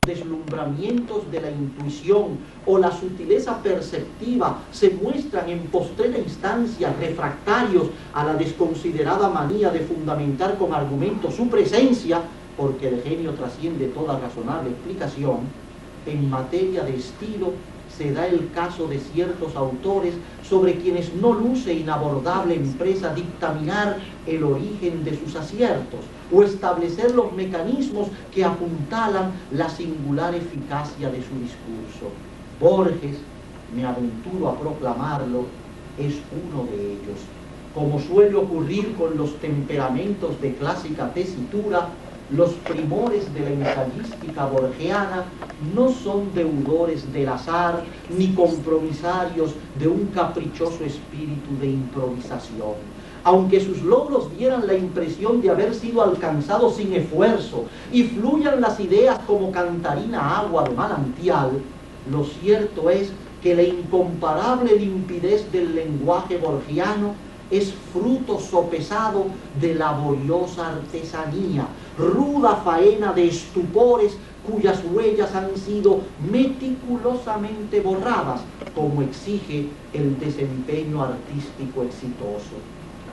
deslumbramientos de la intuición o la sutileza perceptiva se muestran en postrera instancia refractarios a la desconsiderada manía de fundamentar con argumentos su presencia, porque el genio trasciende toda razonable explicación, en materia de estilo se da el caso de ciertos autores sobre quienes no luce inabordable empresa dictaminar el origen de sus aciertos o establecer los mecanismos que apuntalan la singular eficacia de su discurso. Borges, me aventuro a proclamarlo, es uno de ellos. Como suele ocurrir con los temperamentos de clásica tesitura, los primores de la ensayística borgiana no son deudores del azar ni compromisarios de un caprichoso espíritu de improvisación. Aunque sus logros dieran la impresión de haber sido alcanzados sin esfuerzo y fluyan las ideas como cantarina agua de manantial, lo cierto es que la incomparable limpidez del lenguaje borgiano es fruto sopesado de laboriosa artesanía, ruda faena de estupores cuyas huellas han sido meticulosamente borradas, como exige el desempeño artístico exitoso.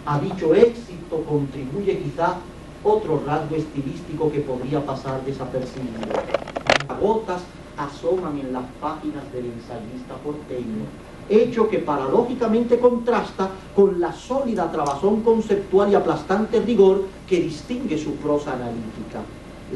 A dicho éxito contribuye quizá otro rasgo estilístico que podría pasar desapercibido. Las gotas asoman en las páginas del ensayista porteño, hecho que paradójicamente contrasta con la sólida trabazón conceptual y aplastante rigor que distingue su prosa analítica.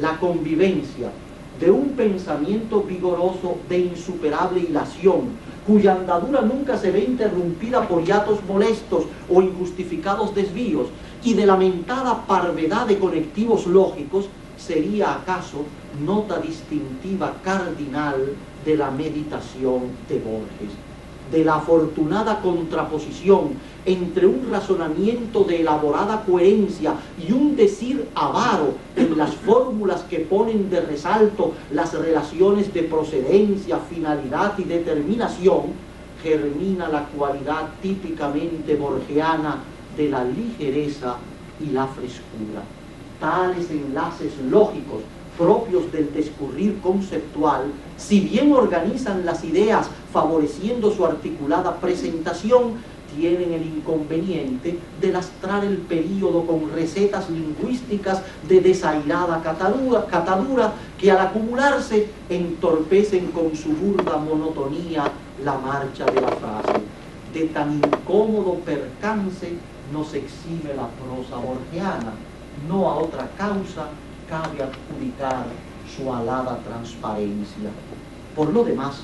La convivencia de un pensamiento vigoroso de insuperable hilación, cuya andadura nunca se ve interrumpida por hiatos molestos o injustificados desvíos, y de lamentada parvedad de conectivos lógicos, sería acaso nota distintiva cardinal de la meditación de Borges, de la afortunada contraposición entre un razonamiento de elaborada coherencia y un decir avaro en las fórmulas que ponen de resalto las relaciones de procedencia, finalidad y determinación, germina la cualidad típicamente borgiana de la ligereza y la frescura. Tales enlaces lógicos propios del discurrir conceptual, si bien organizan las ideas favoreciendo su articulada presentación, tienen el inconveniente de lastrar el período con recetas lingüísticas de desairada catadura que al acumularse entorpecen con su burda monotonía la marcha de la frase. De tan incómodo percance nos exime la prosa borgiana, no a otra causa cabe adjudicar su alada transparencia. Por lo demás,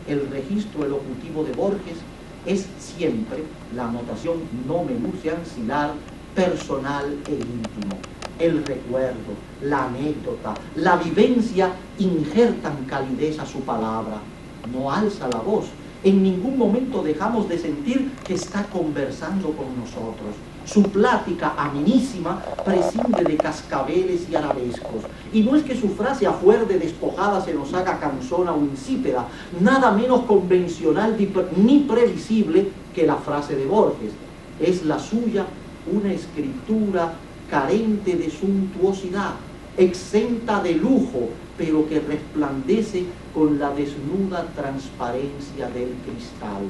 el registro elocutivo de Borges es siempre la anotación no menuciancilar, personal e íntimo. El recuerdo, la anécdota, la vivencia injertan calidez a su palabra. No alza la voz. En ningún momento dejamos de sentir que está conversando con nosotros. Su plática amenísima prescinde de cascabeles y arabescos. Y no es que su frase a fuer de despojada se nos haga cansona o insípida, nada menos convencional ni previsible que la frase de Borges. Es la suya una escritura carente de suntuosidad, exenta de lujo, pero que resplandece con la desnuda transparencia del cristal.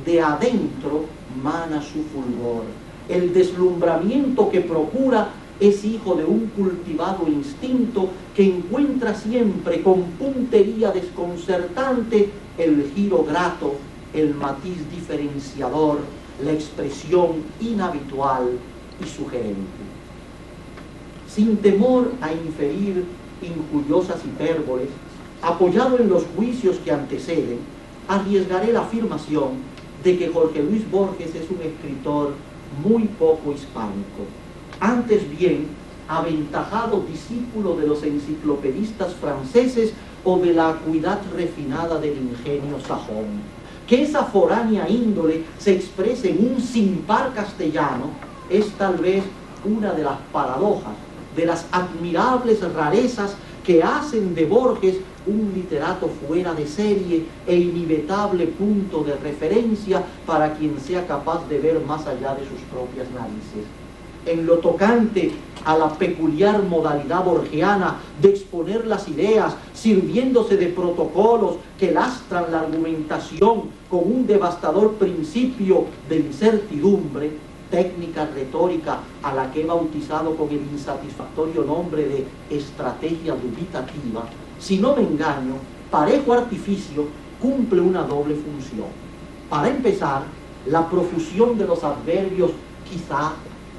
De adentro mana su fulgor. El deslumbramiento que procura es hijo de un cultivado instinto que encuentra siempre con puntería desconcertante el giro grato, el matiz diferenciador, la expresión inhabitual y sugerente. Sin temor a inferir injuriosas hipérboles, apoyado en los juicios que anteceden, arriesgaré la afirmación de que Jorge Luis Borges es un escritor muy poco hispánico, antes bien aventajado discípulo de los enciclopedistas franceses o de la acuidad refinada del ingenio sajón. Que esa foránea índole se exprese en un sin par castellano es tal vez una de las paradojas, de las admirables rarezas que hacen de Borges un literato fuera de serie e inevitable punto de referencia para quien sea capaz de ver más allá de sus propias narices. en lo tocante a la peculiar modalidad borgiana de exponer las ideas, sirviéndose de protocolos que lastran la argumentación con un devastador principio de incertidumbre, técnica retórica a la que he bautizado con el insatisfactorio nombre de estrategia dubitativa, si no me engaño, parejo artificio cumple una doble función. Para empezar, la profusión de los adverbios quizá,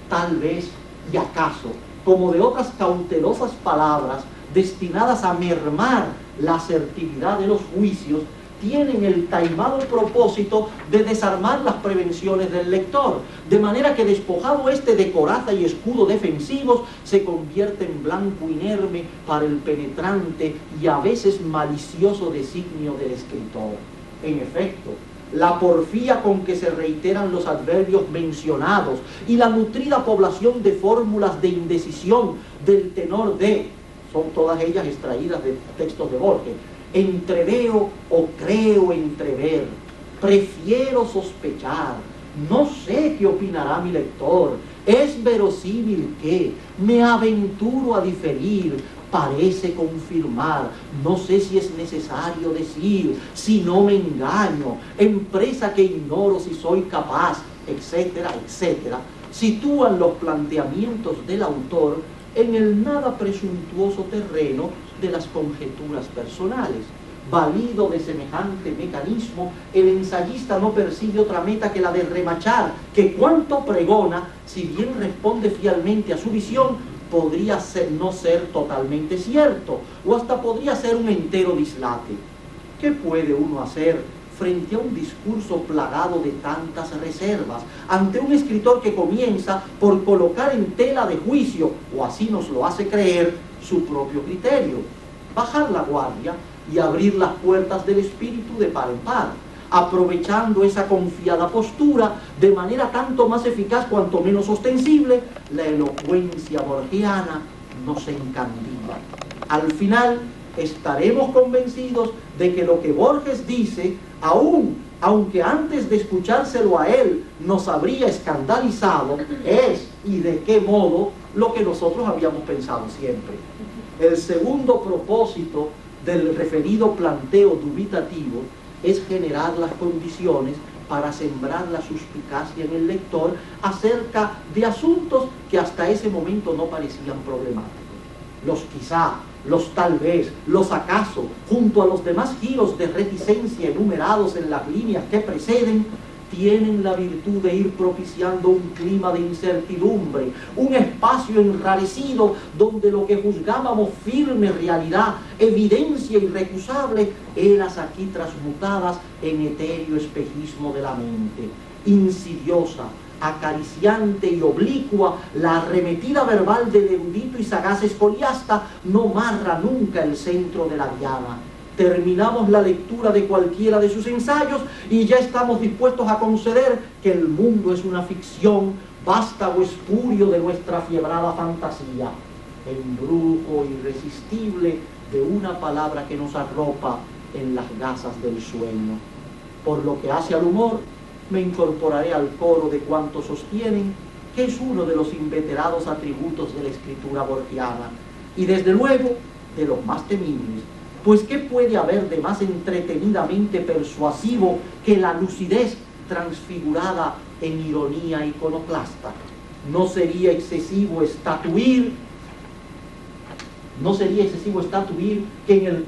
tal vez y acaso, como de otras cautelosas palabras destinadas a mermar la asertividad de los juicios, tienen el taimado propósito de desarmar las prevenciones del lector, de manera que despojado este de coraza y escudo defensivos, se convierte en blanco inerme para el penetrante y a veces malicioso designio del escritor. En efecto, la porfía con que se reiteran los adverbios mencionados y la nutrida población de fórmulas de indecisión del tenor de, son todas ellas extraídas de textos de Borges, entreveo o creo entrever, prefiero sospechar, no sé qué opinará mi lector, es verosímil que, me aventuro a diferir, parece confirmar, no sé si es necesario decir, si no me engaño, empresa que ignoro si soy capaz, etcétera, etcétera, sitúan los planteamientos del autor en el nada presuntuoso terreno de las conjeturas personales. Valido de semejante mecanismo, el ensayista no persigue otra meta que la de remachar que cuanto pregona, si bien responde fielmente a su visión, podría no ser totalmente cierto, o hasta podría ser un entero dislate. ¿Qué puede uno hacer frente a un discurso plagado de tantas reservas, ante un escritor que comienza por colocar en tela de juicio, o así nos lo hace creer, su propio criterio? Bajar la guardia y abrir las puertas del espíritu de par en par, aprovechando esa confiada postura de manera tanto más eficaz cuanto menos ostensible, la elocuencia borgiana nos encandila. Al final estaremos convencidos de que lo que Borges dice, aunque antes de escuchárselo a él nos habría escandalizado, es, y de qué modo, lo que nosotros habíamos pensado siempre. El segundo propósito del referido planteo dubitativo es generar las condiciones para sembrar la suspicacia en el lector acerca de asuntos que hasta ese momento no parecían problemáticos. Los quizá, los tal vez, los acaso, junto a los demás giros de reticencia enumerados en las líneas que preceden, tienen la virtud de ir propiciando un clima de incertidumbre, un espacio enrarecido donde lo que juzgábamos firme realidad, evidencia irrecusable, eras aquí transmutadas en etéreo espejismo de la mente. Insidiosa, acariciante y oblicua, la arremetida verbal del erudito y sagaz escoliasta no marra nunca el centro de la diana. Terminamos la lectura de cualquiera de sus ensayos y ya estamos dispuestos a conceder que el mundo es una ficción, vástago espurio de nuestra fiebrada fantasía, embrujo irresistible de una palabra que nos arropa en las gasas del sueño. Por lo que hace al humor, me incorporaré al coro de cuantos sostienen que es uno de los inveterados atributos de la escritura borgiana, y desde luego de los más temibles. Pues ¿qué puede haber de más entretenidamente persuasivo que la lucidez transfigurada en ironía iconoclasta? No sería excesivo estatuir que en el